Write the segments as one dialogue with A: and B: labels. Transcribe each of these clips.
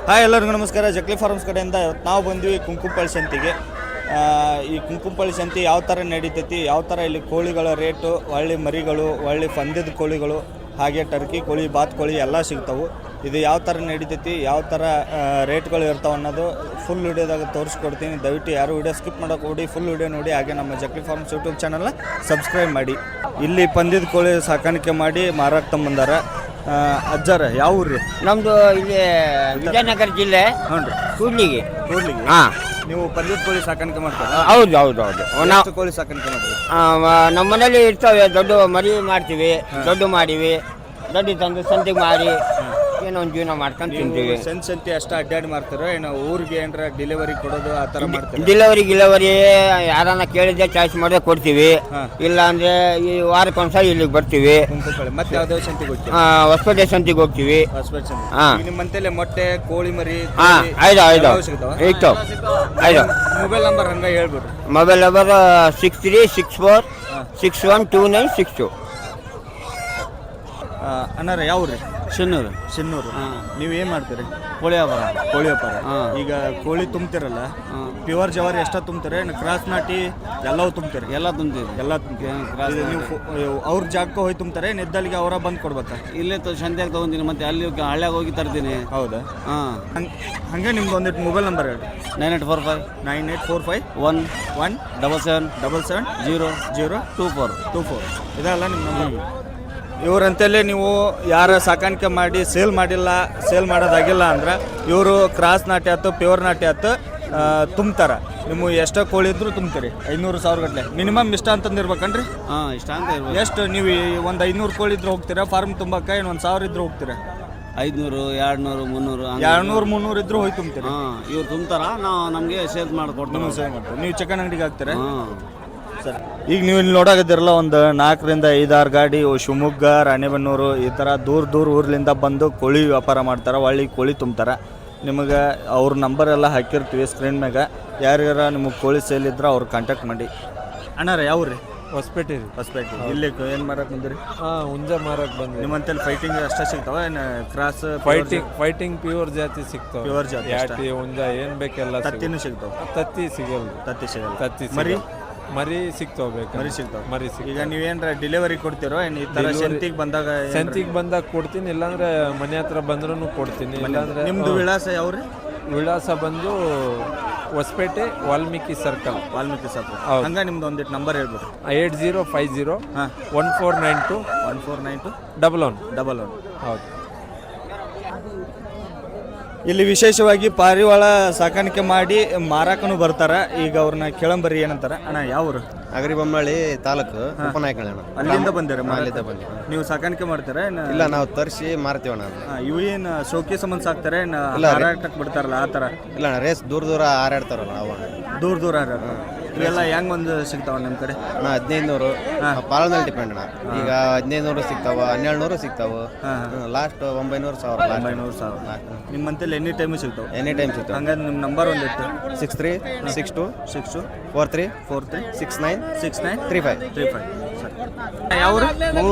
A: Hi ಎಲ್ಲರಿಗೂ ನಮಸ್ಕಾರ. Jakli forms ಕಡೆಯಿಂದ ನಾವು ಬಂದ್ವಿ ಕುಂಕುಂಪಳ್ಳಿ ಸಂತಿಗೆ. ಈ ಕುಂಕುಂಪಳ್ಳಿ ಸಂತಿ ಯಾವ ಥರ ನಡೀತೈತಿ, ಯಾವ ಥರ ಇಲ್ಲಿ ಕೋಳಿಗಳ ರೇಟು, ಒಳ್ಳೆ ಮರಿಗಳು, ಒಳ್ಳೆ ಪಂದ್ಯದ ಕೋಳಿಗಳು, ಹಾಗೆ ಟರ್ಕಿ ಕೋಳಿ, ಬಾತ್ ಎಲ್ಲ ಸಿಗ್ತಾವೆ. ಇದು ಯಾವ ಥರ ನಡೀತೈತಿ, ಯಾವ ಥರ ರೇಟ್ಗಳು ಇರ್ತಾವೆ ಅನ್ನೋದು ಫುಲ್ ವಿಡಿಯೋದಾಗ ತೋರಿಸ್ಕೊಡ್ತೀನಿ. ದಯವಿಟ್ಟು ಯಾರು ವಿಡಿಯೋ ಸ್ಕಿಪ್ ಮಾಡೋಕೆ ಹೋಗಿ ಫುಲ್ ವಿಡಿಯೋ ನೋಡಿ. ಹಾಗೆ ನಮ್ಮ ಜಕ್ಲಿ ಫಾರ್ಮ್ಸ್ ಯೂಟ್ಯೂಬ್ ಚಾನಲ್ನ ಸಬ್ಸ್ಕ್ರೈಬ್ ಮಾಡಿ. ಇಲ್ಲಿ ಪಂದ್ಯದ ಕೋಳಿ ಸಾಕಾಣಿಕೆ ಮಾಡಿ ಮಾರಾಟ ತಂಬಂದಾರ. ಅಜ್ಜಾರ ಯಾವ ಊರ್ರಿ?
B: ನಮ್ದು ಇಲ್ಲಿ ವಿಜಯನಗರ ಜಿಲ್ಲೆ.
A: ಹ್ಞೂ ರೀ.
B: ಕೂಡ್ಲಿಗೆ.
A: ಹಾಂ, ನೀವು ಪಂದ್ಯದ ಕೋಳಿ ಸಾಕಾಣಿಕೆ ಮಾಡ್ತೀರಾ?
B: ಹೌದು ಹೌದು ಹೌದು.
A: ನಾವು ಕೋಳಿ ಸಾಕಾಣಿಕೆ ಮಾಡ್ತೀವಿ.
B: ನಮ್ಮ ಮನೇಲಿ ಇರ್ತವೆ. ದೊಡ್ಡ ಮರಿ ಮಾಡ್ತೀವಿ, ದೊಡ್ಡ ಮಾಡಿವಿ, ದೊಡ್ಡ ತಂದು ಸಂತಿಗೆ ಮಾರಿ ಏನೋ ಒಂದು ಜೀವನ ಮಾಡ್ಕೊಂಡು ತಿಂತೀವಿ.
A: ಸಂತಿ ಅಷ್ಟು ಅಡ್ಡಾಡಿ ಮಾಡ್ತಾರೋ ಏನೋ ಊರಿಗೆ ಏನಾರ ಡೆಲಿವರಿ ಕೊಡೋದು ಆ ಥರ ಮಾಡ್ತೀವಿ?
B: ಡಿಲಿವರಿ ಯಾರನ್ನ ಕೇಳಿದ್ರೆ ಚಾಯ್ಸ್ ಮಾಡಿದ್ರೆ ಕೊಡ್ತೀವಿ. ಇಲ್ಲ ಅಂದ್ರೆ ಈ ವಾರಕ್ಕೊಂದ್ಸರಿ ಇಲ್ಲಿಗೆ ಬರ್ತೀವಿ.
A: ಮತ್ತೆ ಯಾವ್ದಾವ ಸಂತಿಗೆ ಹೋಗ್ತೀವಿ?
B: ಹೊಸಪೇಟೆ ಸಂತಿಗೆ ಹೋಗ್ತೀವಿ.
A: ನಿಮ್ಮಂತಲ್ಲೇ ಮೊಟ್ಟೆ, ಕೋಳಿ ಮರಿ ಮೊಬೈಲ್ ನಂಬರ್ ಹಂಗ ಹೇಳ್ಬಿಡ್ರಿ.
B: Mobile number 6364612962.
A: ಅನ್ನಾರ ಯಾವ್ರಿ?
B: ಶಿನ್ನೂರು.
A: ನೀವು ಏನು ಮಾಡ್ತೀರಿ?
B: ಕೋಳಿ ವ್ಯಾಪಾರ.
A: ಈಗ ಕೋಳಿ ತುಂಬ್ತಿರಲ್ಲ, ಪ್ಯೂರ್ ಜವಾರಿ ಎಷ್ಟ ತುಂಬ್ತಾರೆ? ಕ್ರಾಸ್ ನಾಟಿ ಎಲ್ಲವೂ ತುಂಬ್ತಾರೆ? ಎಲ್ಲ ತುಂಬ್ತೀವಿ. ನೀವು ಅವ್ರ ಜಾಗಕ್ಕೆ ಹೋಗಿ ತುಂಬ್ತಾರೆ, ನಿದ್ದಲ್ಲಿಗೆ ಅವರ ಬಂದು ಕೊಡ್ಬೇಕಾ?
B: ಇಲ್ಲೇ ಸಂತ್ಯಾಗ ತಗೊಂತೀನಿ, ಮತ್ತೆ ಅಲ್ಲಿ ಹಳ್ಳ್ಯಾಗ ಹೋಗಿ ತರ್ತೀನಿ.
A: ಹೌದಾ? ಹಂಗೆ ನಿಮ್ದು ಒಂದಿಟ್ಟು ಮೊಬೈಲ್ ನಂಬರ್ ಹೇಳಿ.
B: 984511777024
A: ಇದಲ್ಲ ನಿಮ್ಮ ನಂಬರ್. ಇವರಂತಲೇ ನೀವು ಯಾರ ಸಾಕಾಣಿಕೆ ಮಾಡಿ ಸೇಲ್ ಮಾಡೋದಾಗಿಲ್ಲ ಅಂದ್ರೆ ಇವರು ಕ್ರಾಸ್ ನಾಟಿ ಆಯ್ತು, ಪ್ಯೂರ್ ನಾಟಿ ಆಯ್ತು ತುಂಬ್ತಾರೆ. ನಿಮ್ಮ ಎಷ್ಟೋ ಕೋಳಿ ಇದ್ರು ತುಂಬ್ತೀರಿ? 500,000 ಗಟ್ಟಲೆ ಮಿನಿಮಮ್ ಇಷ್ಟ ಅಂತಂದಿರ್ಬೇಕನ್ರಿ?
B: ಇಷ್ಟ ಅಂತ ಇರ್ಬೇಕು.
A: ಎಷ್ಟು ನೀವು ಒಂದು 500 ಕೋಳಿ ಇದ್ರೆ ಹೋಗ್ತೀರಾ ಫಾರ್ಮ್ ತುಂಬಕ್ಕೆ? ಏನು 1,000 ಇದ್ರೆ ಹೋಗ್ತೀರಾ?
B: 500, 200, 300
A: 200-300 ಇದ್ರು ಹೋಗಿ ತುಂಬ್ತೀರಿ?
B: ಇವ್ರು ತುಂಬ್ತಾರ, ನಾವು ನಮಗೆ ಸೇಲ್ ಮಾಡಿಕೊಡ್ತೀವಿ.
A: ಸೇಲ್ ಮಾಡ್ತೀವಿ. ನೀವು ಚಿಕನ್ ಅಂಗಡಿಗೆ ಹಾಕ್ತೀರಾ? ಸರ್, ಈಗ ನೀವು ಇಲ್ಲಿ ನೋಡಾಕತ್ತಿರಲ್ಲ, ಒಂದು 4-5-6 ಗಾಡಿ ಶಿವಮೊಗ್ಗ, ರಾಣೆಬೆನ್ನೂರು ಈ ಥರ ದೂರ ಊರ್ಲಿಂದ ಬಂದು ಕೋಳಿ ವ್ಯಾಪಾರ ಮಾಡ್ತಾರೆ, ಒಳ್ಳೆ ಕೋಳಿ ತುಂಬ್ತಾರೆ. ನಿಮಗೆ ಅವ್ರ ನಂಬರ್ ಎಲ್ಲ ಹಾಕಿರ್ತೀವಿ ಸ್ಕ್ರೀನ್ ಮ್ಯಾಗ. ಯಾರ್ಯಾರ ನಿಮಗೆ ಕೋಳಿ ಸೇಲ್ ಇದ್ರೆ ಅವ್ರು ಕಾಂಟ್ಯಾಕ್ಟ್ ಮಾಡಿ. ಅಣ್ಣಾರ ಯಾವ್ರಿ?
C: ಹೊಸಪೇಟೆ.
A: ಇಲ್ಲಿ ಏನು ಮಾರಕ್ಕೆ ಬಂದಿರಿ?
C: ಹುಂಜ ಮಾರಕ್ಕೆ ಬಂದ್ವಿ.
A: ನಿಮ್ಮಂತಲ್ಲಿ ಫೈಟಿಂಗ್ ಅಷ್ಟೇ ಸಿಗ್ತಾವ? ಏನು ಕ್ರಾಸ್
C: ಫೈಟಿಂಗ್ ಪ್ಯೂರ್ ಜಾತಿ ಸಿಗ್ತಾವ?
A: ಪ್ಯೂರ್ ಜಾತಿ,
C: ಯಾಟಿ, ಹುಂಜ ಏನು ಬೇಕೆಲ್ಲ.
A: ತತ್ತಿನೂ ಸಿಗ್ತಾವ?
C: ತತ್ತಿ ಸಿಗಲ್ಲ. ತತ್ತಿ ಮರಿ ಸಿಗ್ತಾವ.
A: ಈಗ ನೀವೇನ್ರ ಡೆಲಿವರಿ ಕೊಡ್ತೀರೋ? ಏನು ಈ ಥರ ಸಂತಿಗೆ
C: ಬಂದಾಗ ಕೊಡ್ತೀನಿ, ಇಲ್ಲಾಂದ್ರೆ ಮನೆ ಹತ್ರ ಬಂದ್ರೂ ಕೊಡ್ತೀನಿ. ಇಲ್ಲಾಂದ್ರೆ
A: ನಿಮ್ದು ವಿಳಾಸ ಯಾವ್ರಿ?
C: ವಿಳಾಸ ಬಂದು ಹೊಸಪೇಟೆ ವಾಲ್ಮೀಕಿ ಸರ್ಕಲ್.
A: ಹಂಗ ನಿಮ್ದು ಒಂದಿಟ್ಟು ನಂಬರ್ ಹೇಳ್ಬಿಟ್ಟು.
C: 8050149211. ಹೌದು.
A: ಇಲ್ಲಿ ವಿಶೇಷವಾಗಿ ಪಾರಿವಾಳ ಸಾಕಾಣಿಕೆ ಮಾಡಿ ಮಾರಾಕನು ಬರ್ತಾರ. ಈಗ ಅವ್ರನ್ನ ಕೇಳಂಬರಿ ಏನಂತಾರ. ಅಣ್ಣ ಯಾವ್ರು?
D: ಅಗರಿಬೊಮ್ಮಳ್ಳಿ ತಾಲೂಕು ಉಪನಾಯಕಣ್ಣ.
A: ಅಲ್ಲಿಂದ ಬಂದಿರ?
D: ನೀವು
A: ಸಾಕಾಣಿಕೆ ಮಾಡ್ತಾರ?
D: ಇಲ್ಲ, ನಾವು ತರಿಸಿ ಮಾರ್ತೀವಣ್ಣ.
A: ಇವು ಏನು ಶೋಕಿ ಸಂಬಂಧ ಸಾಕ್ತಾರೆ? ಹಾರಾಟಕ್ಕೆ ಬಿಡ್ತಾರಲ್ಲ ಆ ಥರ?
D: ಇಲ್ಲ, ರೇಸ್ ದೂರ ಹಾರಾಡ್ತಾರಲ್ಲ ಅವ.
A: ದೂರ ಇವೆಲ್ಲ ಹೆಂಗ್ ಒಂದು ಸಿಗ್ತಾವ ನಿಮ್ಮ ಕಡೆ?
D: 1500 ಪಾಲನಲ್ಲಿ ಡಿಪೆಂಡ್ ಅಣ್ಣ. ಈಗ 1500 ಸಿಗ್ತಾವ, 1200 ಸಿಗ್ತಾವ, ಲಾಸ್ಟ್ 900,000.
A: ನಿಮ್ಮಂತಲ್ಲಿ ಎನಿ ಟೈಮ್ ಸಿಗ್ತಾವ?
D: ಎನಿ ಟೈಮ್ ಸಿಗ್ತಾವ.
A: ಹಂಗಾದ್ರೆ ನಿಮ್ಮ ನಂಬರ್ ಒಂದಿತ್ತು.
D: 636243696935.
A: ಯಾವ್ರು?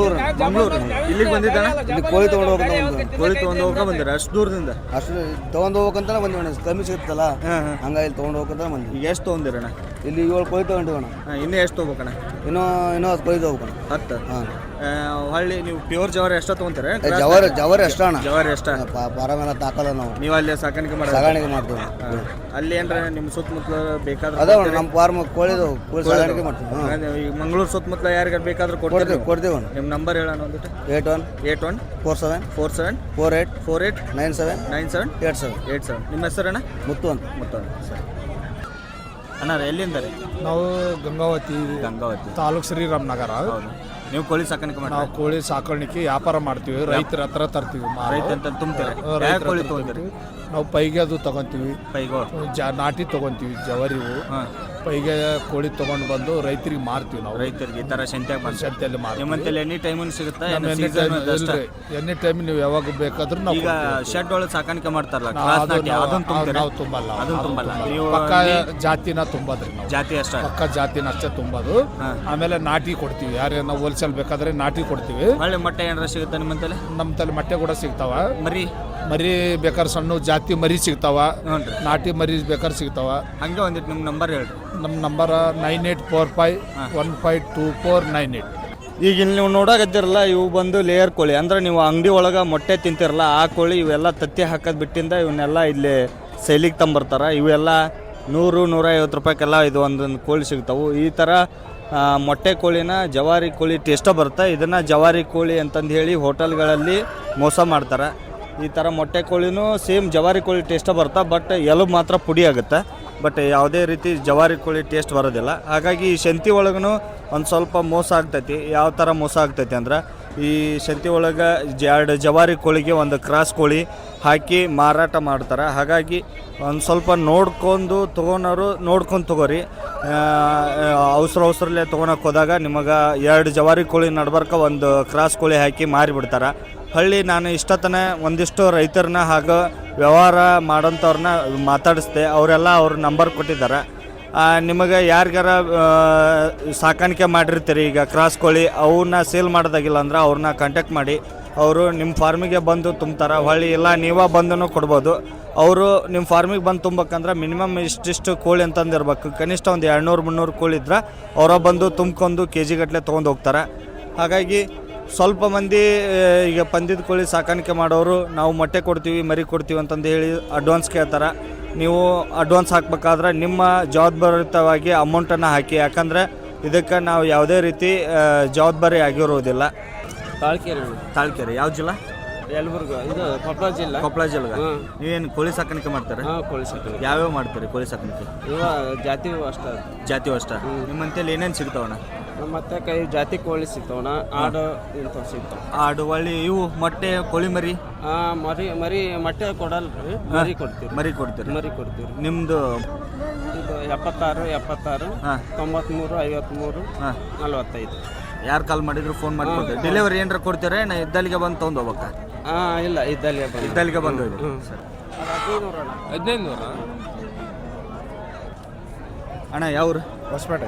A: ಮಂಗಳೂರು. ಇಲ್ಲಿಗೆ ಬಂದಿದ್ದಾನ?
E: ಇಲ್ಲಿ ಕೋಳಿ ತೊಗೊಂಡು
A: ಹೋಗಕ್ಕೆ ಬಂದಿರ? ಅಷ್ಟು ದೂರದಿಂದ?
E: ಅಷ್ಟು ತೊಗೊಂಡು ಹೋಗಕ್ಕಂತ ಬಂದಿವಣ್ಣ. ಕಮ್ಮಿ ಸಿಗುತ್ತಲ್ಲ, ಹಂಗಾಗಿ ಇಲ್ಲಿ ತೊಗೊಂಡು ಹೋಗಕ್ಕಂತ ಬಂದ್ವಿ.
A: ಈಗ ಎಷ್ಟು ತೊಗೊಂಡಿರಣ್ಣ?
E: ಇಲ್ಲಿ 7 ಕೋಳಿ ತೊಗೊಂಡಿವಣ್ಣ.
A: ಇನ್ನೂ ಎಷ್ಟು ತೊಗೋಬೇಕಣ್ಣ?
E: ಇನ್ನೂ 10 ಕೋಳಿ ತೊಗೋಬೇಕಣ್ಣ.
A: 10? ಹೊಳ್ಳಿ ನೀವು ಪ್ಯೂರ್ ಜವಾರಿ ಎಷ್ಟ ತೊಗೊಂತೀರ?
E: ಜವಾರಿ ಅಷ್ಟ ಅಣ್ಣ.
A: ಜವಾರಿ ಎಷ್ಟ?
E: ಪಾರಾಮೆಲ್ಲ ತಾಕಲ್ಲ ನಾವು.
A: ನೀವು ಅಲ್ಲಿ ಸಾಕಾಣಿಕೆ
E: ಮಾಡ್ತೀವಿ.
A: ಅಲ್ಲಿ ಏನ್ರ ನಿಮ್ಮ ಸುತ್ತಮುತ್ತಲು ಬೇಕಾದ್ರೆ
E: ಅದಾವ ನಮ್ಮ ಫಾರ್ಮ್ ಕೋಳಿ ಸಾಕಾಣಿಕೆ ಮಾಡ್ತೀವಿ.
A: ಈಗ ಮಂಗಳೂರು ಸುತ್ತಮುತ್ತಲ ಯಾರಿಗಾರು ಬೇಕಾದ್ರೆ
E: ಕೊಡ್ತೀವಿ.
A: ನಿಮ್ಮ ನಂಬರ್ ಹೇಳೋಣ ಒಂದಿಟ್ಟು.
E: 814748979787
A: ನಿಮ್ಮ ಹೆಸರಣ್ಣ?
E: ಮುತ್ತು ಅಂತ.
A: ಸರಿ ಅಣ್ಣ, ಎಲ್ಲಿಂದ ರೀ?
F: ನಾವು ಗಂಗಾವತಿ ತಾಲೂಕು ಶ್ರೀರಾಮನಗರ.
A: ನೀವು ಕೋಳಿ ಸಾಕಾಣಿಕೆ ಮಾಡಿ?
F: ನಾವು ಕೋಳಿ ಸಾಕಾಣಿಕೆ ವ್ಯಾಪಾರ ಮಾಡ್ತೀವಿ, ರೈತರ ಹತ್ರ ತರ್ತೀವಿ.
A: ಕೋಳಿ ತೊಗೊಂತೀರಿ?
F: ನಾವು ಪೈಗೆ ಅದು ತಗೊಂತೀವಿ, ನಾಟಿ ತಗೊಂತೀವಿ, ಜವರಿವು ಪೈಗೆ ಕೋಳಿ ತಗೊಂಡು ಬಂದು ರೈತರಿಗೆ ಮಾರ್ತೀವಿ. ನಾವು
A: ರೈತರಿಗೆ ಈ ಥರ ಸಂತೆಯಲ್ಲಿ
F: ಮಾರ್ತೀವಿ.
A: ಎನಿ ಟೈಮ್ ಸಿಗುತ್ತೆ?
F: ಎನಿ ಟೈಮ್ ನೀವು ಯಾವಾಗ ಬೇಕಾದ್ರೂ ನಾವು.
A: ಈಗ ಶೆಡ್ ಒಳಗೆ ಸಾಕಾಣಿಕೆ ಮಾಡ್ತಾರಲ್ಲ,
F: ನಾವು ತುಂಬಲ್ಲ. ಪಕ್ಕ ಜಾತಿನ ತುಂಬೋದ್ರಿ.
A: ಜಾತಿ ಅಷ್ಟೇ?
F: ಪಕ್ಕ ಜಾತಿನ ಅಷ್ಟೇ ತುಂಬೋದು. ಆಮೇಲೆ ನಾಟಿ ಕೊಡ್ತೀವಿ. ಯಾರೇ ನಾವು ಹೋಲ್ಸೇಲ್ ಬೇಕಾದ್ರೆ ನಾಟಿ ಕೊಡ್ತೀವಿ.
A: ಒಳ್ಳೆ ಮೊಟ್ಟೆ ಏನಾರ ಸಿಗುತ್ತೆ ನಿಮ್ಮಂತಲ್ಲಿ?
F: ನಮ್ಮ ತಲೆ ಮೊಟ್ಟೆ ಕೂಡ ಸಿಗ್ತಾವ. ಮರಿ ಬೇಕಾದ್ರೆ ಸಣ್ಣ ಜಾತಿ ಮರಿ ಸಿಗ್ತಾವ,
A: ಹ್ಞೂ ರೀ.
F: ನಾಟಿ ಮರಿ ಬೇಕಾದ್ರೆ ಸಿಗ್ತಾವ.
A: ಹಂಗೆ ಒಂದಿಟ್ಟು ನಿಮ್ಮ ನಂಬರ್ ಹೇಳ್ರಿ.
F: ನಮ್ಮ ನಂಬರ 9845152498.
A: ಈಗ ಇಲ್ಲಿ ನೀವು ನೋಡಾಕತ್ತಿರಲ್ಲ, ಇವು ಬಂದು ಲೇಯರ್ ಕೋಳಿ. ಅಂದ್ರೆ ನೀವು ಅಂಗಡಿ ಒಳಗೆ ಮೊಟ್ಟೆ ತಿಂತಿರಲ್ಲ ಆ ಕೋಳಿ, ಇವೆಲ್ಲ ತತ್ತಿ ಹಾಕೋದು ಬಿಟ್ಟಿಂದ ಇವನ್ನೆಲ್ಲ ಇಲ್ಲಿ ಸೇಲಿಗೆ ತಂಬರ್ತಾರೆ. ಇವೆಲ್ಲ 100-150 ರೂಪಾಯಿಗೆಲ್ಲ ಇದು ಒಂದೊಂದು ಕೋಳಿ ಸಿಗ್ತಾವೆ. ಈ ಥರ ಮೊಟ್ಟೆ ಕೋಳಿನ ಜವಾರಿ ಕೋಳಿ ಟೇಸ್ಟ ಬರುತ್ತೆ. ಇದನ್ನು ಜವಾರಿ ಕೋಳಿ ಅಂತಂದು ಹೇಳಿ ಹೋಟೆಲ್ಗಳಲ್ಲಿ ಮೋಸ ಮಾಡ್ತಾರೆ. ಈ ಥರ ಮೊಟ್ಟೆ ಕೋಳಿನೂ ಸೇಮ್ ಜವಾರಿ ಕೋಳಿ ಟೇಸ್ಟ ಬರುತ್ತೆ, ಬಟ್ ಎಲುಬು ಮಾತ್ರ ಪುಡಿ ಆಗುತ್ತೆ. ಬಟ್ ಯಾವುದೇ ರೀತಿ ಜವಾರಿ ಕೋಳಿ ಟೇಸ್ಟ್ ಬರೋದಿಲ್ಲ. ಹಾಗಾಗಿ ಈ ಶಂತಿ ಒಳಗೂ ಒಂದು ಸ್ವಲ್ಪ ಮೋಸ ಆಗ್ತೈತಿ. ಯಾವ ಥರ ಮೋಸ ಆಗ್ತೈತಿ ಅಂದ್ರೆ, ಈ ಶಂತಿ ಒಳಗೆ 2 ಜವಾರಿ ಕೋಳಿಗೆ ಒಂದು ಕ್ರಾಸ್ ಕೋಳಿ ಹಾಕಿ ಮಾರಾಟ ಮಾಡ್ತಾರೆ. ಹಾಗಾಗಿ ಒಂದು ಸ್ವಲ್ಪ ನೋಡ್ಕೊಂಡು ತೊಗೊಳೋರು ನೋಡ್ಕೊಂಡು ತೊಗೋರಿ. ಅವಸರಲ್ಲೇ ತೊಗೊಳಕ್ಕೆ ಹೋದಾಗ ನಿಮಗೆ 2 ಜವಾರಿ ಕೋಳಿ ನಡ್ಬರ್ಕ ಒಂದು ಕ್ರಾಸ್ ಕೋಳಿ ಹಾಕಿ ಮಾರಿಬಿಡ್ತಾರೆ. ಹಳ್ಳಿ ನಾನು ಇಷ್ಟತನ ಒಂದಿಷ್ಟು ರೈತರನ್ನ ಹಾಗೂ ವ್ಯವಹಾರ ಮಾಡೋಂಥವ್ರನ್ನ ಮಾತಾಡಿಸ್ದೆ. ಅವರೆಲ್ಲ ಅವ್ರ ನಂಬರ್ ಕೊಟ್ಟಿದ್ದಾರೆ. ನಿಮಗೆ ಯಾರಿಗಾರ ಸಾಕಾಣಿಕೆ ಮಾಡಿರ್ತೀರಿ ಈಗ ಕ್ರಾಸ್ ಕೋಳಿ, ಅವನ್ನ ಸೇಲ್ ಮಾಡೋದಾಗಿಲ್ಲ ಅಂದ್ರೆ ಅವ್ರನ್ನ ಕಾಂಟ್ಯಾಕ್ಟ್ ಮಾಡಿ. ಅವರು ನಿಮ್ಮ ಫಾರ್ಮಿಗೆ ಬಂದು ತುಂಬ್ತಾರೆ. ಹೊಳ್ಳಿ ಇಲ್ಲ ನೀವೇ ಬಂದು ಕೊಡ್ಬೋದು. ಅವರು ನಿಮ್ಮ ಫಾರ್ಮಿಗೆ ಬಂದು ತುಂಬಬೇಕಂದ್ರೆ ಮಿನಿಮಮ್ ಇಷ್ಟಿಷ್ಟು ಕೋಳಿ ಅಂತಂದಿರ್ಬೇಕು. ಕನಿಷ್ಠ ಒಂದು 200-300 ಕೋಳಿ ಇದ್ರೆ ಅವರ ಬಂದು ತುಂಬ್ಕೊಂಡು KG ಗಟ್ಟಲೆ ತೊಗೊಂಡು ಹೋಗ್ತಾರೆ. ಹಾಗಾಗಿ ಸ್ವಲ್ಪ ಮಂದಿ ಈಗ ಪಂದ್ಯದ ಕೋಳಿ ಸಾಕಾಣಿಕೆ ಮಾಡೋರು ನಾವು ಮೊಟ್ಟೆ ಕೊಡ್ತೀವಿ, ಮರಿ ಕೊಡ್ತೀವಿ ಅಂತಂದು ಹೇಳಿ ಅಡ್ವಾನ್ಸ್ ಕೇಳ್ತಾರೆ. ನೀವು ಅಡ್ವಾನ್ಸ್ ಹಾಕ್ಬೇಕಾದ್ರೆ ನಿಮ್ಮ ಜವಾಬ್ದಾರಿಯುತವಾಗಿ ಅಮೌಂಟನ್ನು ಹಾಕಿ. ಯಾಕಂದರೆ ಇದಕ್ಕೆ ನಾವು ಯಾವುದೇ ರೀತಿ ಜವಾಬ್ದಾರಿ ಆಗಿರೋದಿಲ್ಲ. ತಾಳ್ಕೆರೆ ಯಾವ ಜಿಲ್ಲಾ?
B: ಯಲಬುರ್ಗ, ಇದು ಕೊಪ್ಪಳ ಜಿಲ್ಲೆ.
A: ಕೊಪ್ಪಳ ಜಿಲ್ಲೆ. ನೀವೇನು ಕೋಳಿ ಸಾಕಾಣಿಕೆ ಮಾಡ್ತಾರೆ?
B: ಕೋಳಿ ಸಾಕಾಣಿಕೆ.
A: ಯಾವ್ಯಾವ ಮಾಡ್ತೀರಿ ಕೋಳಿ ಸಾಕಾಣಿಕೆ?
B: ಇವ ಜಾತಿ ಅಷ್ಟ.
A: ಜಾತಿ ಅಷ್ಟ. ನಿಮ್ಮಂತೇಳಿ ಏನೇನು ಸಿಗ್ತಾವಣ್ಣ?
B: ಮತ್ತೆ ಕೈ ಜಾತಿ ಕೋಳಿ ಸಿಗ್ತಾವಣ, ಆಡು ಇಂಥವು ಸಿಗ್ತಾವ.
A: ಆಡು ಒಳ್ಳೆ ಇವು ಮೊಟ್ಟೆ ಕೋಳಿ ಮರಿ?
B: ಮರಿ ಮೊಟ್ಟೆ ಕೊಡಲ್ಲ ರೀ, ಮರಿ ಕೊಡ್ತೀವಿ.
A: ಮರಿ ಕೊಡ್ತೀರಿ?
B: ಮರಿ ಕೊಡ್ತೀವಿ.
A: ನಿಮ್ಮದು
B: ಇದು 76 93 53 53 45.
A: ಯಾರು ಕಾಲ್ ಮಾಡಿದ್ರು ಫೋನ್ ಮಾಡಿ ಕೊಡ್ತೀರಿ? ಡೆಲಿವರಿ ಏನಾರ ಕೊಡ್ತೀರಾ? ನಾ ಇದ್ದಲ್ಲಿಗೆ ಬಂದು ತೊಗೊಂಡು ಹೋಗ್ಬೇಕಾ?
B: ಇಲ್ಲ,
A: ಇದ್ದಲ್ಲಿಗೆ ಬಂದು ಸರಿ.
C: 1500.
A: ಅಣ್ಣ ಯಾವ್ರು?
E: ಹೊಸಪೇಟೆ.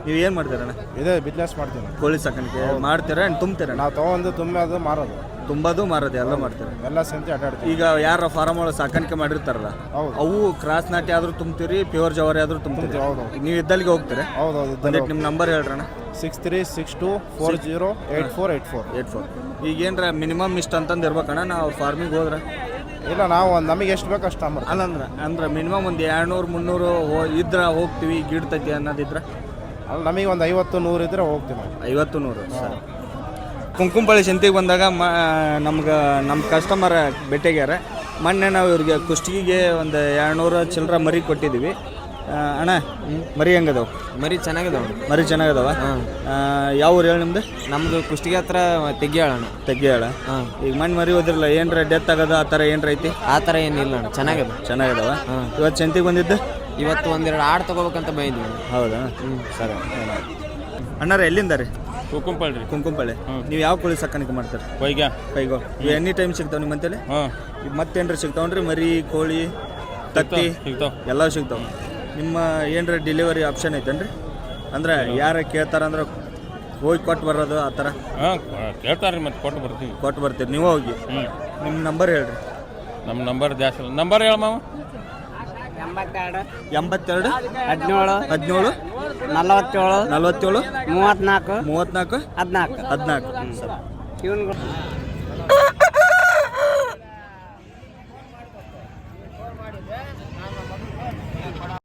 A: ನೀವು ಏನು ಮಾಡ್ತೀರಣ್ಣ?
E: ಇದೇ ಬಿಸ್ನೆಸ್ ಮಾಡ್ತೀನಿ.
A: ಕೋಳಿ ಸಾಕಾಣಿಕೆ ಮಾಡ್ತೀರಾ? ತುಂಬ್ತೀರಾ?
E: ನಾವು ತೊಗೊಂಡು ತುಂಬೋದು ಮಾರೋದು.
A: ತುಂಬೋದು ಮಾರೋದು ಎಲ್ಲ ಮಾಡ್ತೀರಾ?
E: ಎಲ್ಲ ಸಂತೆ ಅಡ್ಡಾಡ್ತೀವಿ.
A: ಈಗ ಯಾರ ಫಾರಮ್ ಒಳಗೆ ಸಾಕಾಣಿಕೆ ಮಾಡಿರ್ತಾರಲ್ಲ, ಅವು ಕ್ರಾಸ್ ನಾಟಿ ಆದರೂ ತುಂಬ್ತೀರಿ, ಪ್ಯೂರ್ ಜವಾರಿ ಆದರೂ ತುಂಬ್ತೀರಿ?
E: ಹೌದು.
A: ನೀವು ಇದ್ದಲ್ಲಿಗೆ ಹೋಗ್ತೀರಾ?
E: ಹೌದೌದು.
A: ನಿಮ್ಮ ನಂಬರ್ ಹೇಳ್ರಣ್ಣ.
E: 6362408484.
A: ಈಗ ಏನರ ಮಿನಿಮಮ್ ಇಷ್ಟು ಅಂತಂದು ಇರ್ಬೇಕಣ್ಣ ನಾವು ಅವ್ರ ಫಾರ್ಮಿಗೆ ಹೋದ್ರೆ?
E: ಇಲ್ಲ, ನಾವು ನಮಗೆ ಎಷ್ಟು ಬೇಕು ಅಷ್ಟು ಅಂಬರ್.
A: ಅಂದ್ರೆ ಮಿನಿಮಮ್ ಒಂದು 200-300 ಇದ್ರೆ ಹೋಗ್ತೀವಿ, ಗಿಡ್ತೈತಿ ಅನ್ನೋದಿದ್ರೆ?
E: ಅಲ್ಲಿ ನಮಗೆ ಒಂದು 50-100 ಇದ್ರೆ ಹೋಗ್ತೀವಿ ನಾವು.
A: 50-100 ಸರಿ. ಕುಂಕುಂಪಳ್ಳಿ ಸಂತಿಗೆ ಬಂದಾಗ ನಮ್ಮ ಕಸ್ಟಮರ್ ಭೇಟಿಯಾಗ್ಯಾರ. ಮೊನ್ನೆ ನಾವು ಇವ್ರಿಗೆ ಕುಷ್ಟಗಿಗೆ ಒಂದು 200 ಚಿಲ್ಲರ ಮರಿ ಕೊಟ್ಟಿದ್ದೀವಿ. ಅಣ್ಣ ಮರಿ ಹೆಂಗದವು?
B: ಮರಿ ಚೆನ್ನಾಗಿದಾವ.
A: ಮರಿ ಚೆನ್ನಾಗದವ? ಯಾವ ಊರು ಹೇಳಿ ನಿಮ್ದು?
B: ನಮ್ದು ಕುಷ್ಟಗಿ ಹತ್ರ ತೆಗಿಯಾಳ.
A: ಈಗ ಮಣ್ಣು ಮರಿ ಹೋದ್ರಲ್ಲ, ಏನರ ಡೆತ್ ಆಗೋದು ಆ ಥರ ಏನರ ಐತಿ?
B: ಆ ಥರ ಏನಿಲ್ಲ ಅಣ್ಣ,
A: ಚೆನ್ನಾಗದವ. ಇವತ್ತು ಸಂತಿಗೆ ಬಂದಿದ್ದು?
B: ಇವತ್ತು ಒಂದೆರಡು ಆಡು ತೊಗೋಬೇಕಂತ ಬಂದಿದ್ವಿ.
A: ಹೌದಾ? ಸರಿ. ಅಣ್ಣಾರ ಎಲ್ಲಿಂದ ರೀ? ಕುಂಕುಂಪಳ್ಳಿ. ನೀವು ಯಾವ ಕೋಳಿ ಸಾಕಾಣಿಕೆ ಮಾಡ್ತಾರೆ? ಕೈಗೋ. ಎನಿ ಟೈಮ್ ಸಿಗ್ತಾವೆ ನಿಮ್ಮಂತೇಳಿ? ಈಗ ಮತ್ತೇನ್ರ ಸಿಗ್ತಾವನ್ರಿ? ಮರಿ, ಕೋಳಿ, ತತ್ತಿ ಎಲ್ಲ ಸಿಗ್ತಾವೆ. ನಿಮ್ಮ ಏನರ ಡೆಲಿವರಿ ಆಪ್ಷನ್ ಐತೇನ್ರಿ? ಅಂದ್ರೆ ಯಾರು ಕೇಳ್ತಾರಂದ್ರೆ ಹೋಗಿ ಕೊಟ್ಟು ಬರೋದು ಆ ಥರ?
C: ಕೇಳ್ತಾರೆ, ಮತ್ತೆ ಕೊಟ್ಟು
A: ಬರ್ತೀರಿ ನೀವು ಹೋಗಿ? ನಿಮ್ಮ ನಂಬರ್ ಹೇಳ್ರಿ.
C: ನಮ್ಮ ನಂಬರ್ ಜಾಸ್ತಿ. ನಂಬರ್ ಹೇಳ ಮಾವ.
B: 82
A: 17
B: 17
A: 17
B: 47
A: 47
B: 34
A: 34
B: 14
A: 14.
B: ಇವನು